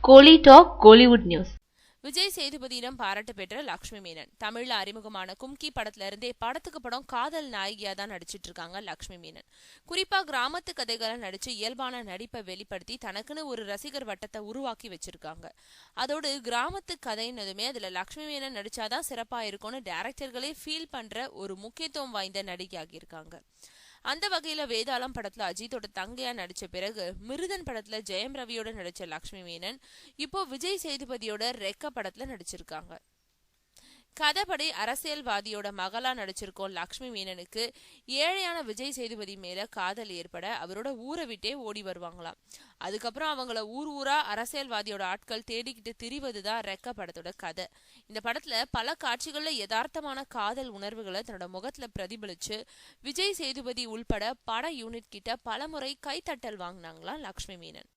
கோலி talk Kollywood news. Vijay சேதுபதியிடம் பாராட்டு பெற்ற லக்ஷ்மி மேனன். தமிழ்ல அறிமுகமான கும்கி படத்துல இருந்தே படத்துக்கு படம் காதல் நாயகியா தான் நடிச்சிட்டு இருக்காங்க லக்ஷ்மி மேனன். குறிப்பா கிராமத்து கதைகளை நடிச்சு இயல்பான நடிப்பை வெளிப்படுத்தி தனக்குன்னு ஒரு ரசிகர் வட்டத்தை உருவாக்கி வச்சிருக்காங்க. அதோடு கிராமத்து கதைன்னதுமே அதுல லக்ஷ்மி மேனன் நடிச்சாதான் சிறப்பா இருக்கும்னு டைரக்டர்களே ஃபீல் பண்ற ஒரு முக்கியத்துவம் வாய்ந்த நடிகையாகி இருக்காங்க. அந்த வகையில வேதாளம் படத்துல அஜித்தோட தங்கையா நடிச்ச பிறகு மிருதன் படத்துல ஜெயம் ரவியோட நடிச்ச லக்ஷ்மி மேனன் இப்போ விஜய் சேதுபதியோட ரெக்க படத்துல நடிச்சிருக்காங்க. கதைப்படி அரசியல்வாதியோட மகளா நடிச்சிருக்கோம் லக்ஷ்மி மேனனுக்கு ஏழையான விஜய் சேதுபதி மேல காதல் ஏற்பட அவரோட ஊரை விட்டே ஓடி வருவாங்களாம். அதுக்கப்புறம் அவங்கள ஊர் ஊரா அரசியல்வாதியோட ஆட்கள் தேடிக்கிட்டு திரிவதுதான் ரெக்க படத்தோட கதை. இந்த படத்துல பல காட்சிகள்ல யதார்த்தமான காதல் உணர்வுகளை தன்னோட முகத்துல பிரதிபலிச்சு விஜய் சேதுபதி உள்பட பட யூனிட் கிட்ட பலமுறை கைத்தட்டல் வாங்கினாங்களாம் லக்ஷ்மி மேனன்.